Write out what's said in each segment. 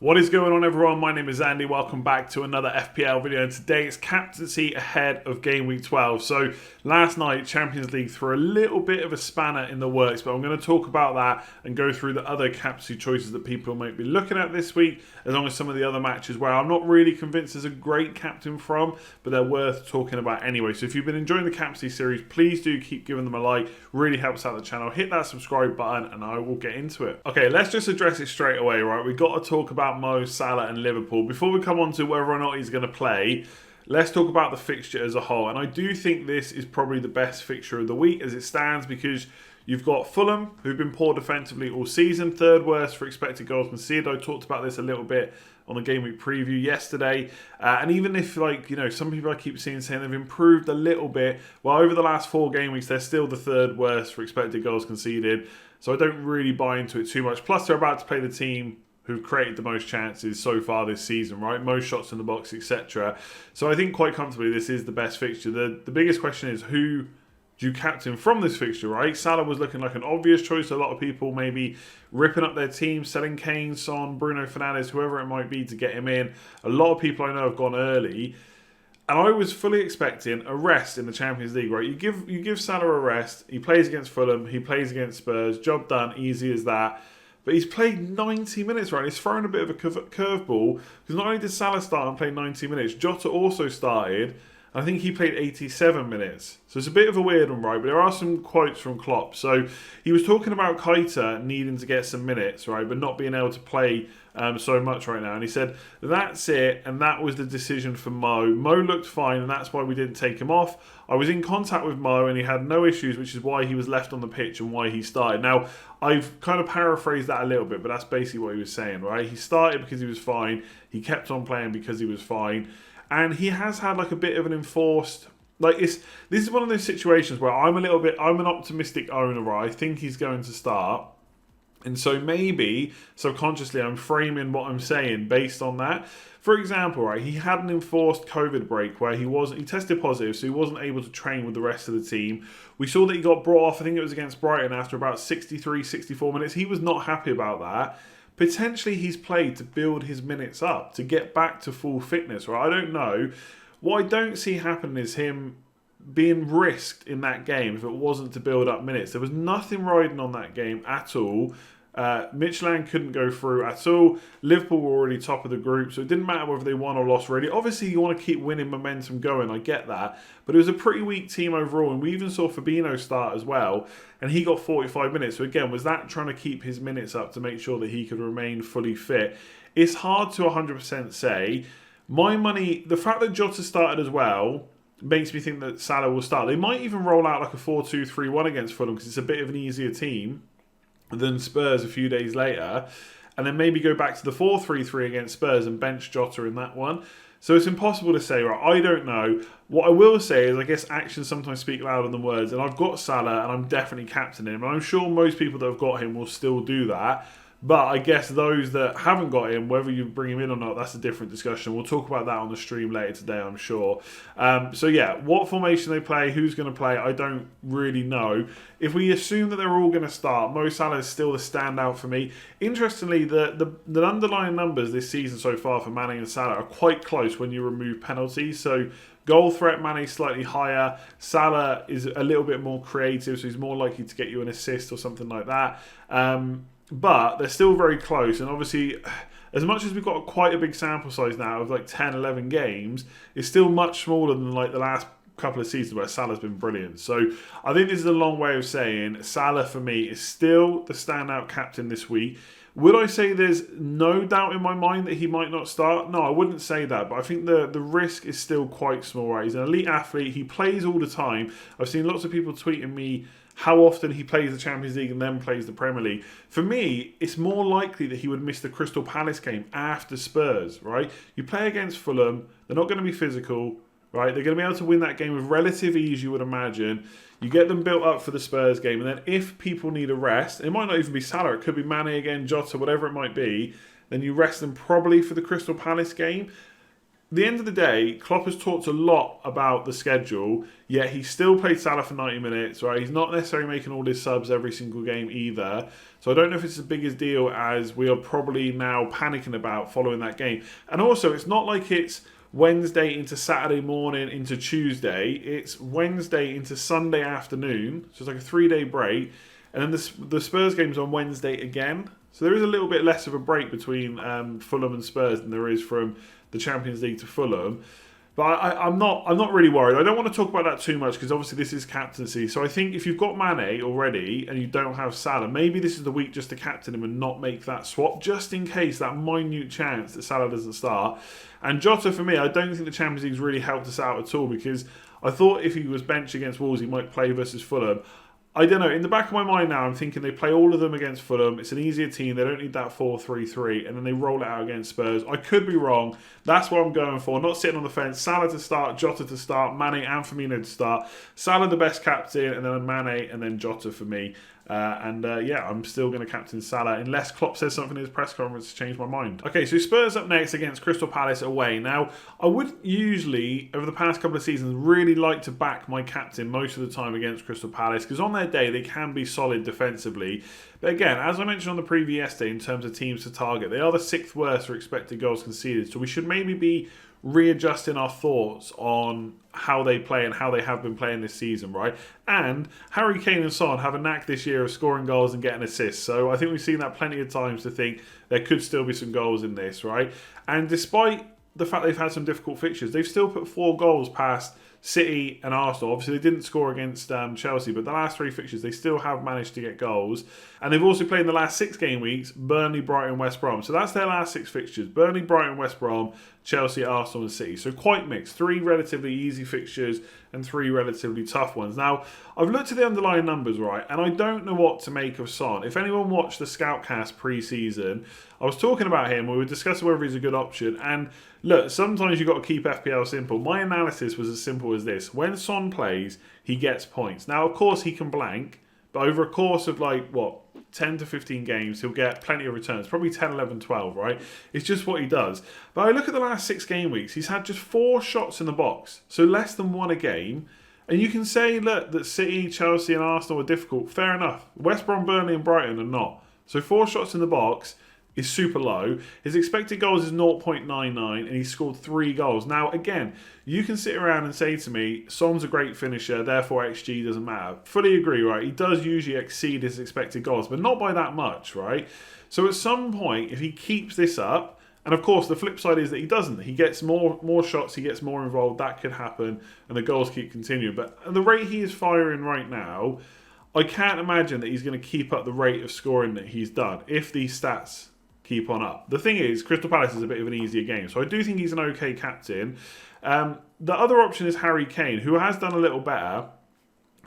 What is going on, everyone? My name is Andy. Welcome back to another FPL video, and today it's captaincy ahead of Game Week 12. So last night, Champions League threw a little bit of a spanner in the works, but I'm going to talk about that and go through the other captaincy choices that people might be looking at this week, as long as some of the other matches where I'm not really convinced there's a great captain from, but they're worth talking about anyway. So if you've been enjoying the captaincy series, please do keep giving them a like. Really helps out the channel. Hit that subscribe button and I will get into it. Okay, let's just address it straight away, right? We've got to talk about Mo Salah and Liverpool. Before we come on to whether or not he's going to play, let's talk about the fixture as a whole. And I do think this is probably the best fixture of the week as it stands, because you've got Fulham, who've been poor defensively all season, third worst for expected goals conceded. I talked about this a little bit on the Game Week preview yesterday. And even if, some people I keep seeing saying they've improved a little bit, well, over the last 4 game weeks, they're still the third worst for expected goals conceded. So I don't really buy into it too much. Plus, they're about to play the team who've created the most chances so far this season, right? Most shots in the box, etc. So I think quite comfortably this is the best fixture. The biggest question is, who do you captain from this fixture, right? Salah was looking like an obvious choice. A lot of people maybe ripping up their team, selling Kane, Son, Bruno Fernandes, whoever it might be to get him in. A lot of people I know have gone early. And I was fully expecting a rest in the Champions League, right? You give Salah a rest. He plays against Fulham. He plays against Spurs. Job done. Easy as that. But he's played 90 minutes, right? He's thrown a bit of a curveball, because not only did Salah start and play 90 minutes, Jota also started. I think he played 87 minutes. So it's a bit of a weird one, right? But there are some quotes from Klopp. So he was talking about Keita needing to get some minutes, right? But not being able to play so much right now. And he said, that's it. And that was the decision for Mo. Mo looked fine, and that's why we didn't take him off. I was in contact with Mo, and he had no issues, which is why he was left on the pitch and why he started. Now, I've kind of paraphrased that a little bit, but that's basically what he was saying, right? He started because he was fine. He kept on playing because he was fine. And he has had like a bit of an enforced, this is one of those situations where I'm an optimistic owner, right? I think he's going to start. And so maybe subconsciously I'm framing what I'm saying based on that. For example, right, he had an enforced COVID break where he tested positive, so he wasn't able to train with the rest of the team. We saw that he got brought off, I think it was against Brighton, after about 63, 64 minutes. He was not happy about that. Potentially he's played to build his minutes up, to get back to full fitness, right? I don't know. What I don't see happening is him being risked in that game if it wasn't to build up minutes. There was nothing riding on that game at all. Michelin couldn't go through at all. Liverpool were already top of the group, so it didn't matter whether they won or lost really. Obviously, you want to keep winning momentum going, I get that. But it was a pretty weak team overall, and we even saw Fabinho start as well, and he got 45 minutes. So again, was that trying to keep his minutes up to make sure that he could remain fully fit? It's hard to 100% say. My money, the fact that Jota started as well, makes me think that Salah will start. They might even roll out like a 4-2-3-1 against Fulham, because it's a bit of an easier team than Spurs a few days later, and then maybe go back to the 4-3-3 against Spurs and bench Jota in that one. So it's impossible to say, right? I don't know. What I will say is, I guess actions sometimes speak louder than words, and I've got Salah and I'm definitely captaining him, and I'm sure most people that have got him will still do that. But I guess those that haven't got him, whether you bring him in or not, that's a different discussion. We'll talk about that on the stream later today, I'm sure. So yeah, what formation they play, who's going to play, I don't really know. If we assume that they're all going to start, Mo Salah is still the standout for me. Interestingly, the underlying numbers this season so far for Mane and Salah are quite close when you remove penalties. So goal threat, Mane slightly higher. Salah is a little bit more creative, so he's more likely to get you an assist or something like that. But they're still very close, and obviously, as much as we've got quite a big sample size now of like 10, 11 games, it's still much smaller than like the last couple of seasons where Salah's been brilliant. So I think this is a long way of saying Salah for me is still the standout captain this week. Would I say there's no doubt in my mind that he might not start? No, I wouldn't say that, but I think the risk is still quite small, right? He's an elite athlete. He plays all the time. I've seen lots of people tweeting me how often he plays the Champions League and then plays the Premier League. For me, it's more likely that he would miss the Crystal Palace game after Spurs, right? You play against Fulham, they're not going to be physical, right? They're going to be able to win that game with relative ease, you would imagine. You get them built up for the Spurs game, and then if people need a rest, it might not even be Salah, it could be Mane again, Jota, whatever it might be, then you rest them probably for the Crystal Palace game. the end of the day, Klopp has talked a lot about the schedule, yet he still played Salah for 90 minutes, right? He's not necessarily making all his subs every single game either. So I don't know if it's as big a deal as we are probably now panicking about following that game. And also, it's not like it's Wednesday into Saturday morning into Tuesday. It's Wednesday into Sunday afternoon. So it's like a 3-day break. And then the Spurs game's on Wednesday again. So there is a little bit less of a break between Fulham and Spurs than there is from the Champions League to Fulham. But I'm not really worried. I don't want to talk about that too much because obviously this is captaincy. So I think if you've got Mane already and you don't have Salah, maybe this is the week just to captain him and not make that swap, just in case, that minute chance that Salah doesn't start. And Jota, for me, I don't think the Champions League's really helped us out at all because I thought if he was benched against Wolves, he might play versus Fulham. I don't know. In the back of my mind now, I'm thinking they play all of them against Fulham. It's an easier team. They don't need that 4-3-3. And then they roll it out against Spurs. I could be wrong. That's what I'm going for. Not sitting on the fence. Salah to start, Jota to start, Mane and Firmino to start. Salah the best captain, and then Mane, and then Jota for me. I'm still going to captain Salah unless Klopp says something in his press conference to change my mind. Okay, so Spurs up next against Crystal Palace away. Now, I would usually, over the past couple of seasons, really like to back my captain most of the time against Crystal Palace because on their day, they can be solid defensively. But again, as I mentioned on the preview yesterday, in terms of teams to target, they are the 6th worst for expected goals conceded. So we should maybe be readjusting our thoughts on how they play and how they have been playing this season, right? And Harry Kane and Son have a knack this year of scoring goals and getting assists. So I think we've seen that plenty of times to think there could still be some goals in this, right? And despite the fact they've had some difficult fixtures, they've still put 4 goals past City and Arsenal. Obviously, they didn't score against Chelsea, but the last 3 fixtures, they still have managed to get goals. And they've also played in the last 6 game weeks, Burnley, Brighton, West Brom. So that's their last 6 fixtures. Burnley, Brighton, West Brom, Chelsea, Arsenal and City. So quite mixed. 3 relatively easy fixtures and 3 relatively tough ones. Now, I've looked at the underlying numbers, right, and I don't know what to make of Son. If anyone watched the Scoutcast pre-season, I was talking about him. We were discussing whether he's a good option. And look, sometimes you've got to keep FPL simple. My analysis was as simple as this. When Son plays, he gets points. Now, of course, he can blank, but over a course of 10 to 15 games, he'll get plenty of returns. Probably 10, 11, 12, right? It's just what he does. But I look at the last 6 game weeks, he's had just 4 shots in the box. So less than 1 a game. And you can say, look, that City, Chelsea and Arsenal are difficult. Fair enough. West Brom, Burnley and Brighton are not. So 4 shots in the box is super low. His expected goals is 0.99 and he scored 3 goals. Now, again, you can sit around and say to me, Son's a great finisher, therefore XG doesn't matter. Fully agree, right? He does usually exceed his expected goals, but not by that much, right? So at some point, if he keeps this up, and of course, the flip side is that he doesn't. He gets more shots, he gets more involved, that could happen, and the goals keep continuing. But at the rate he is firing right now, I can't imagine that he's going to keep up the rate of scoring that he's done if these stats keep on up. The thing is, Crystal Palace is a bit of an easier game, so I do think he's an okay captain. The other option is Harry Kane, who has done a little better.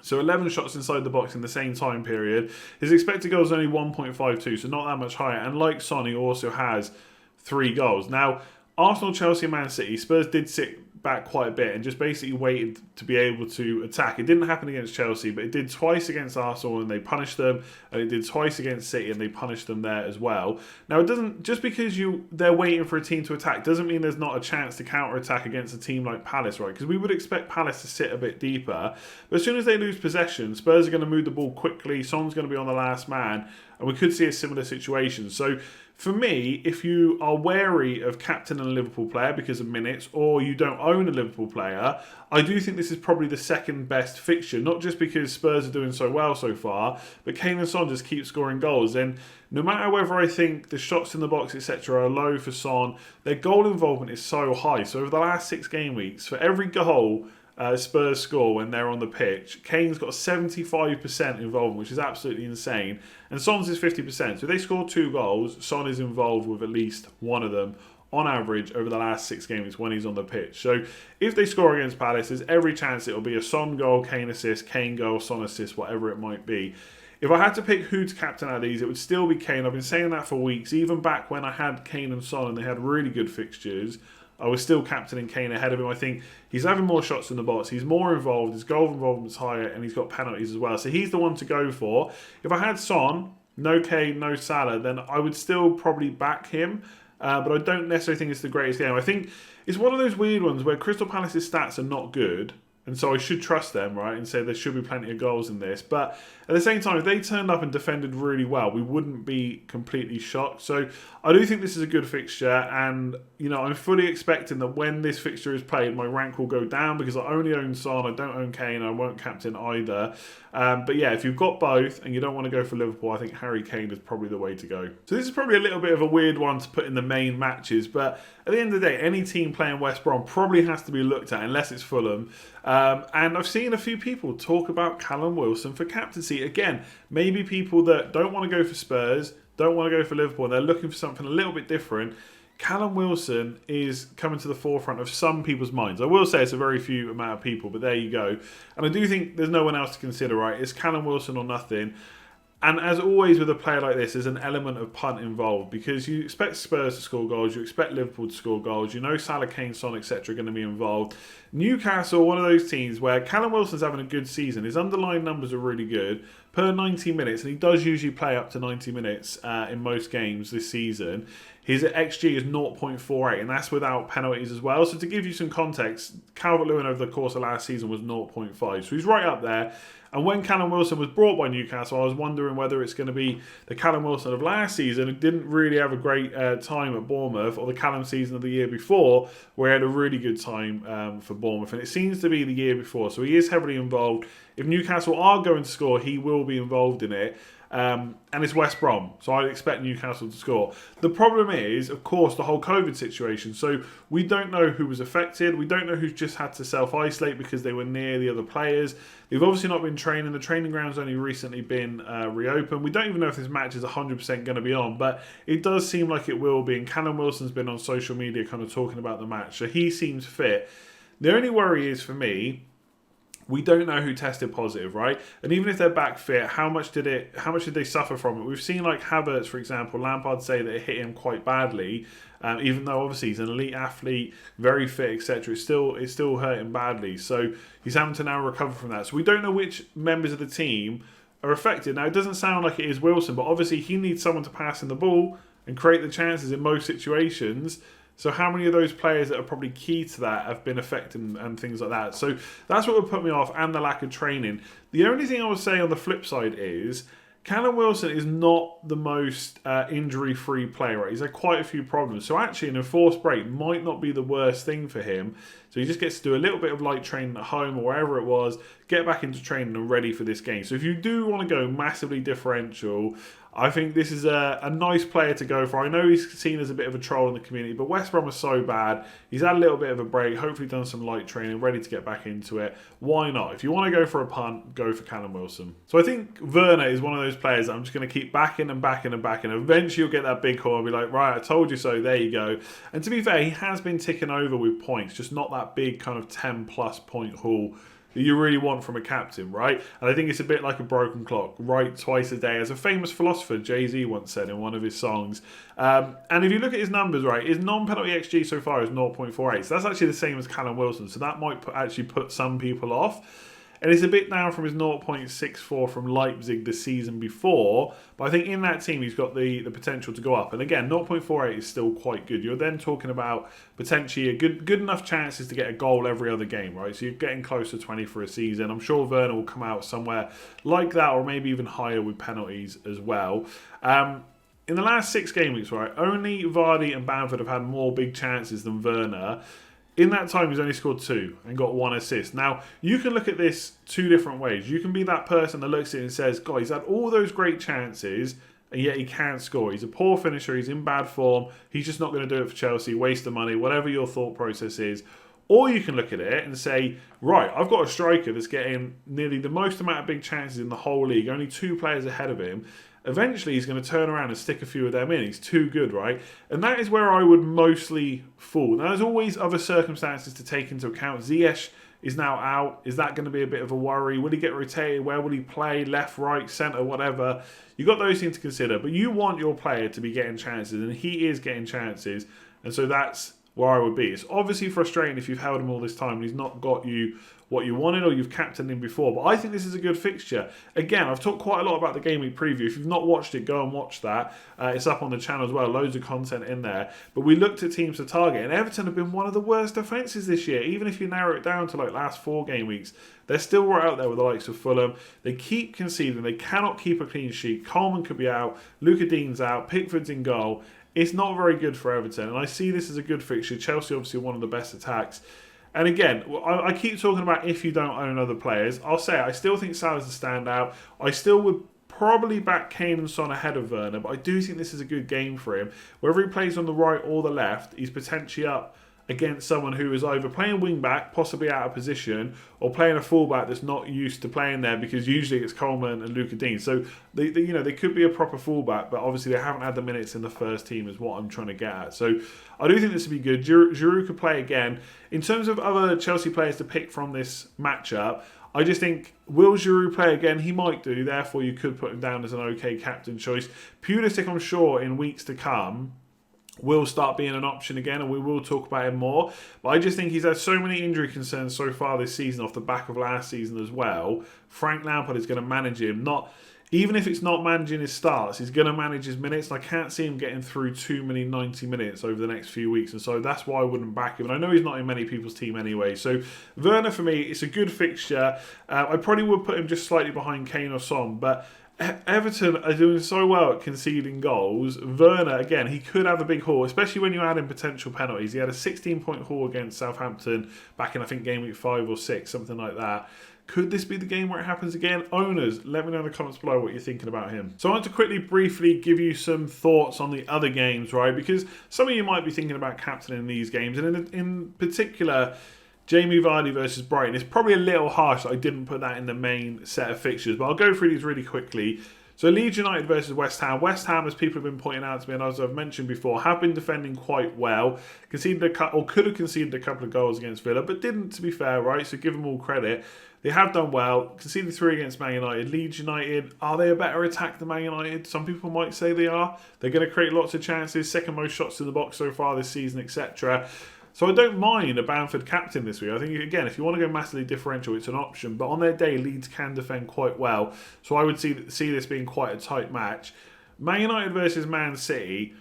So 11 shots inside the box in the same time period. His expected goal is only 1.52, so not that much higher. And like Son, he also has 3 goals. Now, Arsenal, Chelsea, Man City, Spurs did sit back quite a bit and just basically waited to be able to attack. It didn't happen against Chelsea, but it did twice against Arsenal and they punished them, and it did twice against City and they punished them there as well. Now, it doesn't, just because they're waiting for a team to attack doesn't mean there's not a chance to counter-attack against a team like Palace, right? Because we would expect Palace to sit a bit deeper, but as soon as they lose possession, Spurs are going to move the ball quickly, Son's going to be on the last man, and we could see a similar situation. So for me, if you are wary of captaining a Liverpool player because of minutes, or you don't own a Liverpool player, I do think this is probably the second best fixture, not just because Spurs are doing so well so far, but Kane and Son just keep scoring goals. And no matter whether I think the shots in the box, etc., are low for Son, their goal involvement is so high. So over the last 6 game weeks, for every goal Spurs score when they're on the pitch, Kane's got 75% involvement, which is absolutely insane, and Son's is 50%. So if they score 2 goals, Son is involved with at least one of them on average over the last 6 games when he's on the pitch. So if they score against Palace, there's every chance it'll be a Son goal, Kane assist, Kane goal, Son assist, whatever it might be. If I had to pick who to captain out of these, it would still be Kane. I've been saying that for weeks, even back when I had Kane and Son and they had really good fixtures. I was still captaining Kane ahead of him. I think he's having more shots in the box. He's more involved. His goal involvement's higher, and he's got penalties as well. So he's the one to go for. If I had Son, no Kane, no Salah, then I would still probably back him. but I don't necessarily think it's the greatest game. I think it's one of those weird ones where Crystal Palace's stats are not good, and so I should trust them, right, and say there should be plenty of goals in this. But at the same time, if they turned up and defended really well, we wouldn't be completely shocked. So I do think this is a good fixture, and I'm fully expecting that when this fixture is played, my rank will go down because I only own Son, I don't own Kane, I won't captain either. But yeah, if you've got both and you don't want to go for Liverpool, I think Harry Kane is probably the way to go. So this is probably a little bit of a weird one to put in the main matches, but at the end of the day, any team playing West Brom probably has to be looked at unless it's Fulham. And I've seen a few people talk about Callum Wilson for captaincy. Again, maybe people that don't want to go for Spurs, don't want to go for Liverpool, and they're looking for something a little bit different. Callum Wilson is coming to the forefront of some people's minds. I will say it's a very few amount of people, but there you go. And I do think there's no one else to consider, right? It's Callum Wilson or nothing. And as always with a player like this, there's an element of punt involved because you expect Spurs to score goals, you expect Liverpool to score goals, Salah, Kane, Son, etc. are going to be involved. Newcastle, one of those teams where Callum Wilson's having a good season. His underlying numbers are really good per 90 minutes, and he does usually play up to 90 minutes in most games this season. His XG is 0.48, and that's without penalties as well. So to give you some context, Calvert-Lewin over the course of last season was 0.5. So he's right up there. And when Callum Wilson was brought by Newcastle, I was wondering whether it's going to be the Callum Wilson of last season who didn't really have a great time at Bournemouth, or the Callum season of the year before where he had a really good time for Bournemouth. And it seems to be the year before. So he is heavily involved. If Newcastle are going to score, he will be involved in it. And it's West Brom, so I'd expect Newcastle to score. The problem is, of course, the whole COVID situation. So we don't know who was affected. We don't know who's just had to self-isolate because they were near the other players. They've obviously not been training. The training ground's only recently been reopened. We don't even know if this match is 100% going to be on, but it does seem like it will be. And Callum Wilson's been on social media kind of talking about the match, so he seems fit. The only worry is, for me, we don't know who tested positive, right? And even if they're back fit, how much did they suffer from it? We've seen like Havertz, for example, Lampard say that it hit him quite badly, even though obviously he's an elite athlete, very fit, etc. It still hurt him badly. So he's having to now recover from that. So we don't know which members of the team are affected. Now, it doesn't sound like it is Wilson, but obviously he needs someone to pass in the ball and create the chances in most situations. So how many of those players that are probably key to that have been affected and things like that? So that's what would put me off, and the lack of training. The only thing I would say on the flip side is Callum Wilson is not the most injury-free player, right? He's had quite a few problems. So actually an enforced break might not be the worst thing for him. So he just gets to do a little bit of light training at home or wherever it was, get back into training and ready for this game. So if you do want to go massively differential, I think this is a nice player to go for. I know he's seen as a bit of a troll in the community, but West Brom are so bad. He's had a little bit of a break, hopefully done some light training, ready to get back into it. Why not? If you want to go for a punt, go for Callum Wilson. So I think Werner is one of those players that I'm just going to keep backing and backing and backing. Eventually you'll get that big call and be like, right, I told you so, there you go. And to be fair, he has been ticking over with points, just not that big kind of 10 plus point haul that you really want from a captain, right? And I think it's a bit like a broken clock, right twice a day, as a famous philosopher, Jay-Z, once said in one of his songs. And if you look at his numbers, right, his non-penalty XG so far is 0.48. So that's actually the same as Callum Wilson. So that might actually put some people off. And it's a bit down from his 0.64 from Leipzig the season before. But I think in that team, he's got the potential to go up. And again, 0.48 is still quite good. You're then talking about potentially a good enough chances to get a goal every other game, right? So you're getting close to 20 for a season. I'm sure Werner will come out somewhere like that, or maybe even higher with penalties as well. In the last 6 game weeks, right, only Vardy and Bamford have had more big chances than Werner. In that time, he's only scored 2 and got 1 assist. Now, you can look at this 2 different ways. You can be that person that looks at it and says, God, he's had all those great chances, and yet he can't score. He's a poor finisher. He's in bad form. He's just not going to do it for Chelsea, waste of money, whatever your thought process is. Or you can look at it and say, right, I've got a striker that's getting nearly the most amount of big chances in the whole league, only 2 players ahead of him. Eventually, he's going to turn around and stick a few of them in. He's too good, right? And that is where I would mostly fall. Now, there's always other circumstances to take into account. Ziyech is now out. Is that going to be a bit of a worry? Will he get rotated? Where will he play? Left, right, centre, whatever. You've got those things to consider. But you want your player to be getting chances, and he is getting chances. And so that's where I would be. It's obviously frustrating if you've held him all this time and he's not got you what you wanted or you've captained him before. But I think this is a good fixture. Again, I've talked quite a lot about the game week preview. If you've not watched it, go and watch that. It's up on the channel as well. Loads of content in there. But we looked at teams to target, and Everton have been one of the worst defences this year. Even if you narrow it down to like last 4 game weeks, they're still right out there with the likes of Fulham. They keep conceding. They cannot keep a clean sheet. Coleman could be out. Luka Dean's out. Pickford's in goal. It's not very good for Everton, and I see this as a good fixture. Chelsea obviously one of the best attacks. And again, I keep talking about if you don't own other players. I'll say I still think Salah's a standout. I still would probably back Kane and Son ahead of Werner, but I do think this is a good game for him. Whether he plays on the right or the left, he's potentially up against someone who is either playing wing back, possibly out of position, or playing a fullback that's not used to playing there, because usually it's Coleman and Luka Dean. So they could be a proper fullback, but obviously they haven't had the minutes in the first team, is what I'm trying to get at. So I do think this would be good. Giroud could play again. In terms of other Chelsea players to pick from this matchup, I just think, will Giroud play again? He might do. Therefore, you could put him down as an okay captain choice. Pulisic, I'm sure, in weeks to come, will start being an option again, and we will talk about him more. But I just think he's had so many injury concerns so far this season, off the back of last season as well. Frank Lampard is going to manage him. Even if it's not managing his starts, he's going to manage his minutes, and I can't see him getting through too many 90 minutes over the next few weeks, and so that's why I wouldn't back him. And I know he's not in many people's team anyway. So Werner, for me, it's a good fixture. I probably would put him just slightly behind Kane or Son, but Everton are doing so well at conceding goals. Werner, again, he could have a big haul, especially when you add in potential penalties. He had a 16-point haul against Southampton back in, I think, game week 5 or 6, something like that. Could this be the game where it happens again? Owners, let me know in the comments below what you're thinking about him. So I want to quickly, briefly give you some thoughts on the other games, right? Because some of you might be thinking about captaining these games, and in particular, Jamie Vardy versus Brighton. It's probably a little harsh that I didn't put that in the main set of fixtures, but I'll go through these really quickly. So Leeds United versus West Ham. West Ham, as people have been pointing out to me, and as I've mentioned before, have been defending quite well. Could have conceded a couple of goals against Villa, but didn't, to be fair, right? So give them all credit. They have done well. Conceded 3 against Man United. Leeds United, are they a better attack than Man United? Some people might say they are. They're going to create lots of chances, second most shots in the box so far this season, etc. So I don't mind a Bamford captain this week. I think, again, if you want to go massively differential, it's an option. But on their day, Leeds can defend quite well. So I would see this being quite a tight match. Man United versus Man City.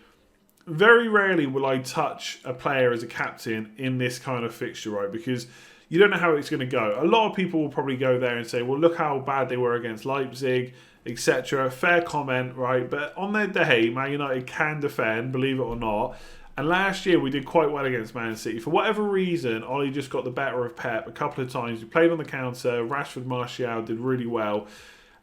Very rarely will I touch a player as a captain in this kind of fixture, right? Because you don't know how it's going to go. A lot of people will probably go there and say, well, look how bad they were against Leipzig, etc. Fair comment, right? But on their day, Man United can defend, believe it or not. And last year we did quite well against Man City. For whatever reason, Ollie just got the better of Pep a couple of times. We played on the counter. Rashford, Martial did really well.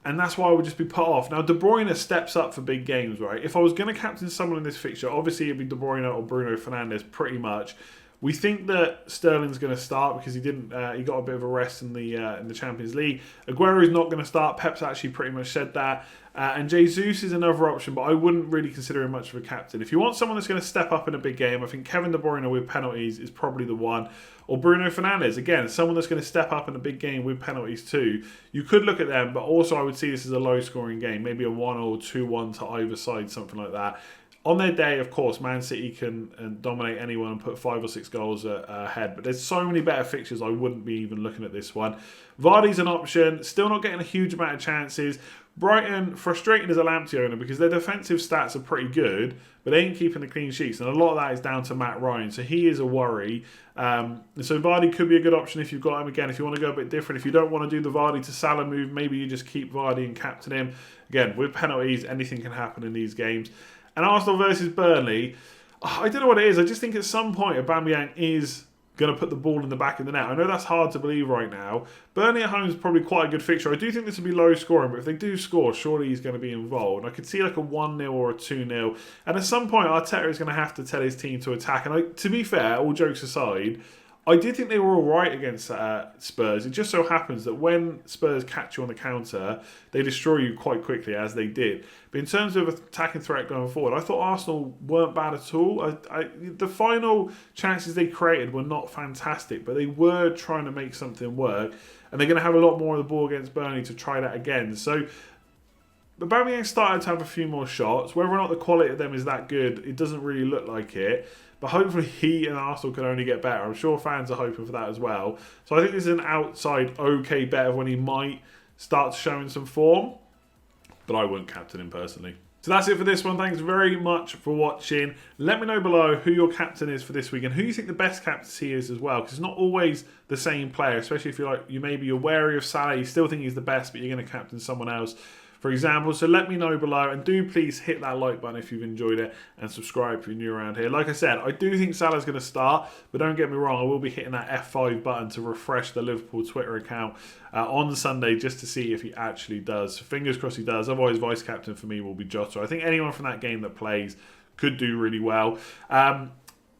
And that's why I would just be put off. Now, De Bruyne steps up for big games, right? If I was going to captain someone in this fixture, obviously it'd be De Bruyne or Bruno Fernandes, pretty much. We think that Sterling's going to start because he didn't. He got a bit of a rest in the Champions League. Aguero's not going to start. Pep's actually pretty much said that. And Jesus is another option, but I wouldn't really consider him much of a captain. If you want someone that's going to step up in a big game, I think Kevin De Bruyne with penalties is probably the one. Or Bruno Fernandes, again, someone that's going to step up in a big game with penalties too. You could look at them, but also I would see this as a low-scoring game, maybe a 1 or 2-1 to either side, something like that. On their day, of course, Man City can dominate anyone and put 5 or 6 goals ahead. But there's so many better fixtures, I wouldn't be even looking at this one. Vardy's an option. Still not getting a huge amount of chances. Brighton, frustrating as a Lamptey owner because their defensive stats are pretty good, but they ain't keeping the clean sheets. And a lot of that is down to Matt Ryan. So he is a worry. So Vardy could be a good option if you've got him. Again, if you want to go a bit different. If you don't want to do the Vardy to Salah move, maybe you just keep Vardy and captain him. Again, with penalties, anything can happen in these games. And Arsenal versus Burnley, I don't know what it is. I just think at some point Aubameyang is going to put the ball in the back of the net. I know that's hard to believe right now. Burnley at home is probably quite a good fixture. I do think this will be low scoring, but if they do score, surely he's going to be involved. I could see like a 1-0 or a 2-0. And at some point, Arteta is going to have to tell his team to attack. And to be fair, all jokes aside, I did think they were all right against Spurs. It just so happens that when Spurs catch you on the counter, they destroy you quite quickly, as they did. But in terms of attacking threat going forward, I thought Arsenal weren't bad at all. The final chances they created were not fantastic, but they were trying to make something work. And they're going to have a lot more of the ball against Burnley to try that again. So Aubameyang started to have a few more shots. Whether or not the quality of them is that good, it doesn't really look like it. But hopefully he and Arsenal can only get better. I'm sure fans are hoping for that as well. So I think this is an outside okay bet of when he might start showing some form. But I wouldn't captain him personally. So that's it for this one. Thanks very much for watching. Let me know below who your captain is for this week and who you think the best captaincy is as well. Because it's not always the same player, especially if you're wary of Salah. You still think he's the best, but you're going to captain someone else, for example. So let me know below, and do please hit that like button if you've enjoyed it, and subscribe if you're new around here. Like I said, I do think Salah's going to start, but don't get me wrong, I will be hitting that F5 button to refresh the Liverpool Twitter account on Sunday just to see if he actually does. So fingers crossed he does. Otherwise, vice captain for me will be Jota. I think anyone from that game that plays could do really well.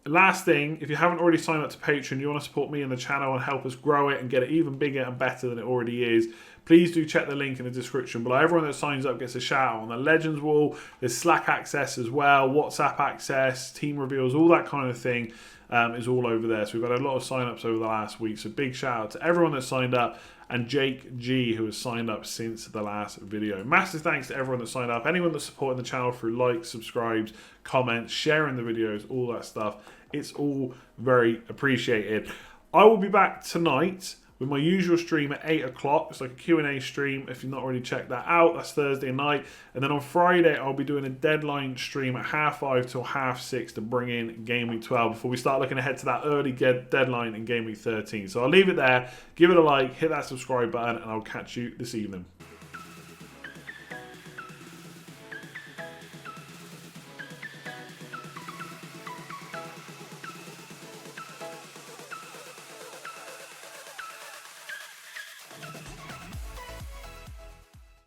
Last thing, if you haven't already signed up to Patreon, you want to support me and the channel and help us grow it and get it even bigger and better than it already is, please do check the link in the description below. Everyone that signs up gets a shout out on the Legends wall. There's Slack access as well, WhatsApp access, team reveals, all that kind of thing is all over there. So we've had a lot of sign-ups over the last week. So big shout out to everyone that signed up, and Jake G, who has signed up since the last video. Massive thanks to everyone that signed up. Anyone that's supporting the channel through likes, subscribes, comments, sharing the videos, all that stuff. It's all very appreciated. I will be back tonight with my usual stream at 8 o'clock. It's like a Q&A stream. If you've not already checked that out, that's Thursday night. And then on Friday, I'll be doing a deadline stream at 5:30 till 6:30 to bring in Game Week 12 before we start looking ahead to that early deadline in Game Week 13. So I'll leave it there. Give it a like, hit that subscribe button, and I'll catch you this evening.